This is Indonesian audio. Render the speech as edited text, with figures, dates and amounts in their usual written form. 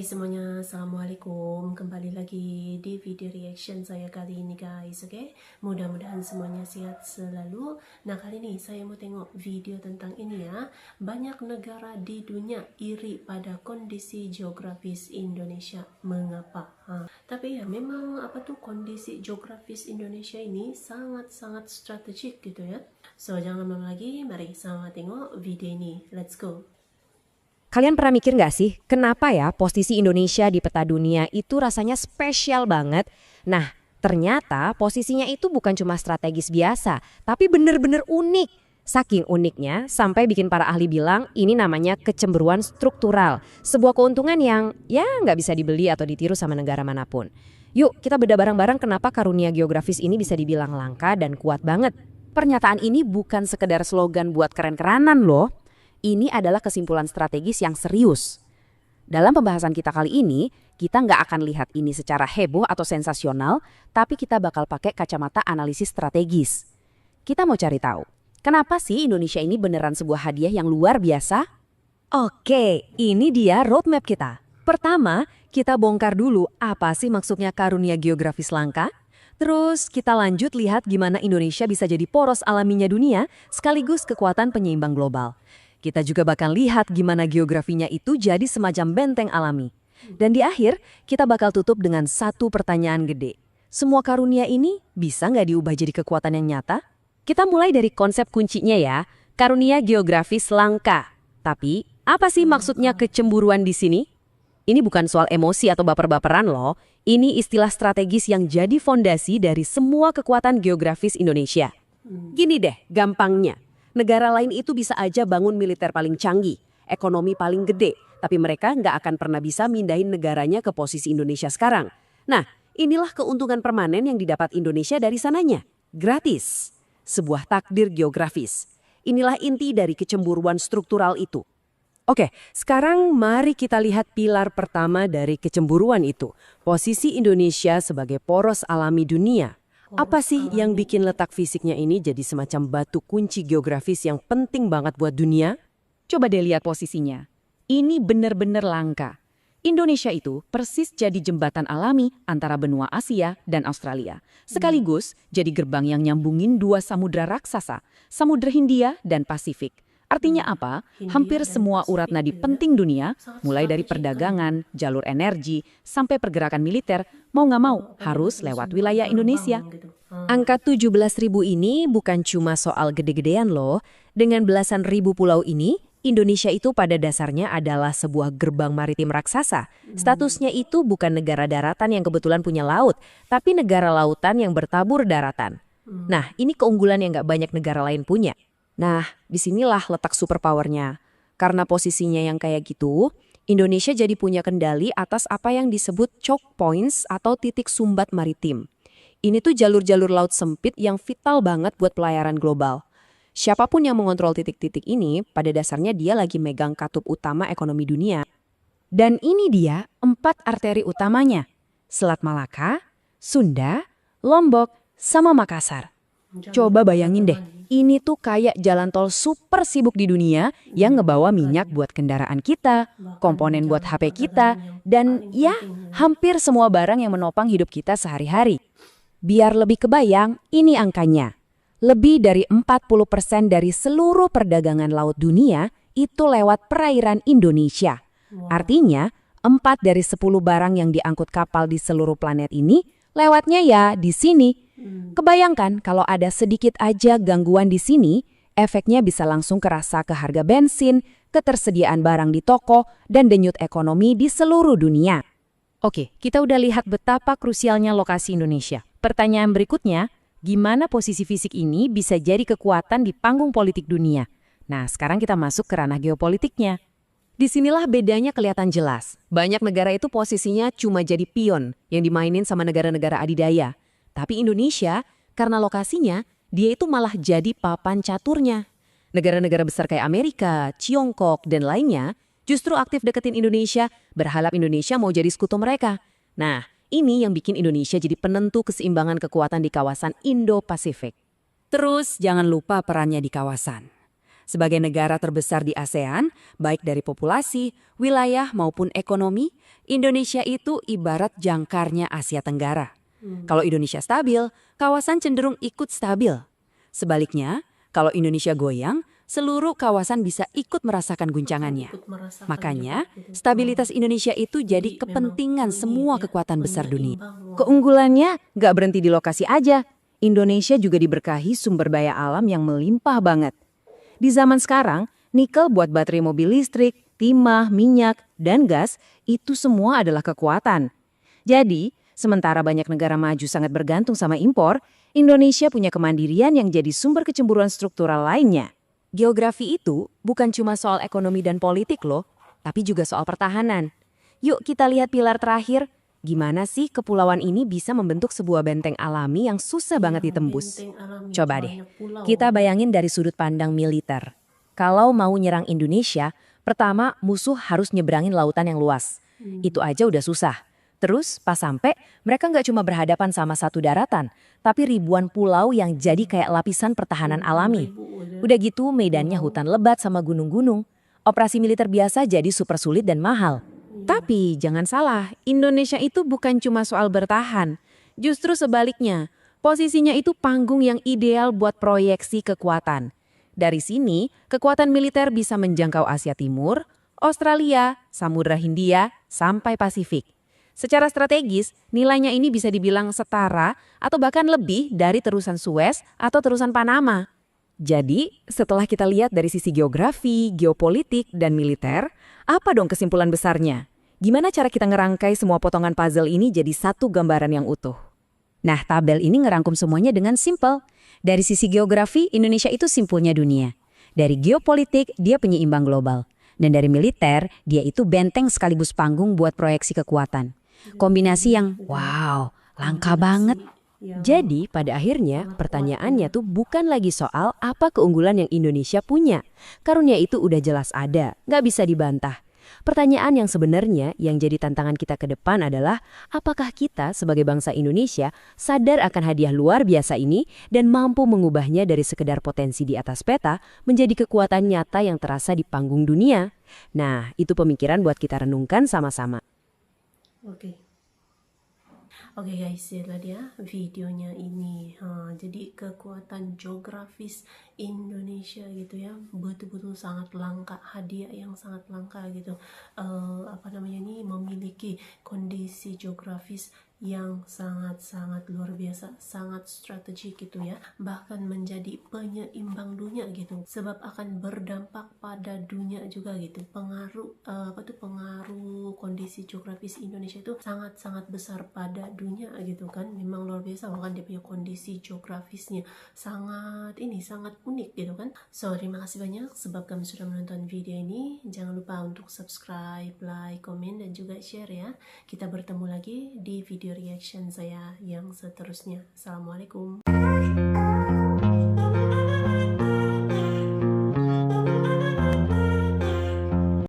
Hai semuanya, Assalamualaikum. Kembali lagi di video reaction saya kali ini guys, oke? Mudah-mudahan semuanya sehat selalu. Nah, kali ini saya mau tengok video tentang ini ya. Banyak negara di dunia iri pada kondisi geografis Indonesia. Mengapa? Tapi ya memang apa tuh kondisi geografis Indonesia ini sangat-sangat strategik gitu ya. So, jangan lama lagi, mari sama tengok video ini. Let's go. Kalian pernah mikir nggak sih, kenapa ya posisi Indonesia di peta dunia itu rasanya spesial banget? Nah, ternyata posisinya itu bukan cuma strategis biasa, tapi bener-bener unik. Saking uniknya, sampai bikin para ahli bilang ini namanya kecemburuan struktural. Sebuah keuntungan yang ya nggak bisa dibeli atau ditiru sama negara manapun. Yuk, kita bedah bareng-bareng kenapa karunia geografis ini bisa dibilang langka dan kuat banget. Pernyataan ini bukan sekedar slogan buat keren-kerenan loh. Ini adalah kesimpulan strategis yang serius. Dalam pembahasan kita kali ini, kita nggak akan lihat ini secara heboh atau sensasional, tapi kita bakal pakai kacamata analisis strategis. Kita mau cari tahu, kenapa sih Indonesia ini beneran sebuah hadiah yang luar biasa? Oke, ini dia roadmap kita. Pertama, kita bongkar dulu apa sih maksudnya karunia geografis langka. Terus kita lanjut lihat gimana Indonesia bisa jadi poros alaminya dunia sekaligus kekuatan penyeimbang global. Kita juga bakal lihat gimana geografinya itu jadi semacam benteng alami. Dan di akhir, kita bakal tutup dengan satu pertanyaan gede. Semua karunia ini bisa nggak diubah jadi kekuatan yang nyata? Kita mulai dari konsep kuncinya ya, karunia geografis langka. Tapi, apa sih maksudnya kecemburuan di sini? Ini bukan soal emosi atau baper-baperan loh. Ini istilah strategis yang jadi fondasi dari semua kekuatan geografis Indonesia. Gini deh, gampangnya. Negara lain itu bisa aja bangun militer paling canggih, ekonomi paling gede, tapi mereka nggak akan pernah bisa mindahin negaranya ke posisi Indonesia sekarang. Nah, inilah keuntungan permanen yang didapat Indonesia dari sananya. Gratis. Sebuah takdir geografis. Inilah inti dari kecemburuan struktural itu. Oke, sekarang mari kita lihat pilar pertama dari kecemburuan itu. Posisi Indonesia sebagai poros alami dunia. Apa sih yang bikin letak fisiknya ini jadi semacam batu kunci geografis yang penting banget buat dunia? Coba deh lihat posisinya. Ini benar-benar langka. Indonesia itu persis jadi jembatan alami antara benua Asia dan Australia. Sekaligus jadi gerbang yang nyambungin dua samudra raksasa, Samudra Hindia dan Pasifik. Artinya apa? Hampir semua urat nadi penting dunia, mulai dari perdagangan, jalur energi, sampai pergerakan militer, mau nggak mau harus lewat wilayah Indonesia. Angka 17.000 ini bukan cuma soal gede-gedean loh. Dengan belasan ribu pulau ini, Indonesia itu pada dasarnya adalah sebuah gerbang maritim raksasa. Statusnya itu bukan negara daratan yang kebetulan punya laut, tapi negara lautan yang bertabur daratan. Nah, ini keunggulan yang nggak banyak negara lain punya. Nah, disinilah letak superpowernya. Karena posisinya yang kayak gitu, Indonesia jadi punya kendali atas apa yang disebut choke points atau titik sumbat maritim. Ini tuh jalur-jalur laut sempit yang vital banget buat pelayaran global. Siapapun yang mengontrol titik-titik ini, pada dasarnya dia lagi megang katup utama ekonomi dunia. Dan ini dia 4 arteri utamanya. Selat Malaka, Sunda, Lombok, sama Makassar. Coba bayangin deh, ini tuh kayak jalan tol super sibuk di dunia yang ngebawa minyak buat kendaraan kita, komponen buat HP kita, dan ya hampir semua barang yang menopang hidup kita sehari-hari. Biar lebih kebayang, ini angkanya. Lebih dari 40% dari seluruh perdagangan laut dunia itu lewat perairan Indonesia. Artinya, 4 dari 10 barang yang diangkut kapal di seluruh planet ini lewatnya ya di sini. Kebayangkan kalau ada sedikit aja gangguan di sini, efeknya bisa langsung kerasa ke harga bensin, ketersediaan barang di toko, dan denyut ekonomi di seluruh dunia. Oke, kita udah lihat betapa krusialnya lokasi Indonesia. Pertanyaan berikutnya, gimana posisi fisik ini bisa jadi kekuatan di panggung politik dunia? Nah, sekarang kita masuk ke ranah geopolitiknya. Disinilah bedanya kelihatan jelas. Banyak negara itu posisinya cuma jadi pion yang dimainin sama negara-negara adidaya. Tapi Indonesia, karena lokasinya, dia itu malah jadi papan caturnya. Negara-negara besar kayak Amerika, Tiongkok, dan lainnya justru aktif deketin Indonesia, berharap Indonesia mau jadi sekutu mereka. Nah, ini yang bikin Indonesia jadi penentu keseimbangan kekuatan di kawasan Indo-Pasifik. Terus jangan lupa perannya di kawasan. Sebagai negara terbesar di ASEAN, baik dari populasi, wilayah maupun ekonomi, Indonesia itu ibarat jangkarnya Asia Tenggara. Kalau Indonesia stabil, kawasan cenderung ikut stabil. Sebaliknya, kalau Indonesia goyang, seluruh kawasan bisa ikut merasakan guncangannya. Ikut merasakan Makanya, juga gitu. stabilitas Indonesia itu jadi Memang kepentingan unik semua ya, kekuatan besar dunia. penyeimbang. Wah, Keunggulannya nggak berhenti di lokasi aja. Indonesia juga diberkahi sumber daya alam yang melimpah banget. Di zaman sekarang, nikel buat baterai mobil listrik, timah, minyak, dan gas itu semua adalah kekuatan. Jadi, sementara banyak negara maju sangat bergantung sama impor, Indonesia punya kemandirian yang jadi sumber kecemburuan struktural lainnya. Geografi itu bukan cuma soal ekonomi dan politik loh, tapi juga soal pertahanan. Yuk kita lihat pilar terakhir. Gimana sih kepulauan ini bisa membentuk sebuah benteng alami yang susah banget ditembus? benteng alami, Coba deh, banyak pulau. kita bayangin dari sudut pandang militer. Kalau mau nyerang Indonesia, pertama musuh harus nyeberangin lautan yang luas. Itu aja udah susah. Terus pas sampai, mereka nggak cuma berhadapan sama satu daratan, tapi ribuan pulau yang jadi kayak lapisan pertahanan alami. Udah gitu medannya hutan lebat sama gunung-gunung. Operasi militer biasa jadi super sulit dan mahal. Tapi jangan salah, Indonesia itu bukan cuma soal bertahan. Justru sebaliknya, posisinya itu panggung yang ideal buat proyeksi kekuatan. Dari sini, kekuatan militer bisa menjangkau Asia Timur, Australia, Samudra Hindia, sampai Pasifik. Secara strategis, nilainya ini bisa dibilang setara atau bahkan lebih dari terusan Suez atau terusan Panama. Jadi, setelah kita lihat dari sisi geografi, geopolitik, dan militer, apa dong kesimpulan besarnya? Gimana cara kita ngerangkai semua potongan puzzle ini jadi satu gambaran yang utuh? Nah, tabel ini ngerangkum semuanya dengan simpel. Dari sisi geografi, Indonesia itu simpulnya dunia. Dari geopolitik, dia penyeimbang global. Dan dari militer, dia itu benteng sekaligus panggung buat proyeksi kekuatan. Kombinasi yang, wow, langka banget. Jadi, pada akhirnya, pertanyaannya tuh bukan lagi soal apa keunggulan yang Indonesia punya. Karunia itu udah jelas ada, nggak bisa dibantah. Pertanyaan yang sebenarnya yang jadi tantangan kita ke depan adalah apakah kita sebagai bangsa Indonesia sadar akan hadiah luar biasa ini dan mampu mengubahnya dari sekedar potensi di atas peta menjadi kekuatan nyata yang terasa di panggung dunia. Nah, itu pemikiran buat kita renungkan sama-sama. Oke guys, itulah dia videonya ini. Jadi kekuatan geografis Indonesia gitu ya, betul-betul sangat langka, hadiah yang sangat langka gitu. Ini memiliki kondisi geografis yang sangat-sangat luar biasa, sangat strategik gitu ya, bahkan menjadi penyeimbang dunia gitu, sebab akan berdampak pada dunia juga gitu. Pengaruh kondisi geografis Indonesia itu sangat-sangat besar pada dunia gitu kan. Memang luar biasa, bahkan dia punya kondisi geografisnya sangat unik gitu kan. So, terima kasih banyak sebab kami sudah menonton video ini. Jangan lupa untuk subscribe, like, komen, dan juga share ya. Kita bertemu lagi di video reaction saya yang seterusnya. Assalamualaikum.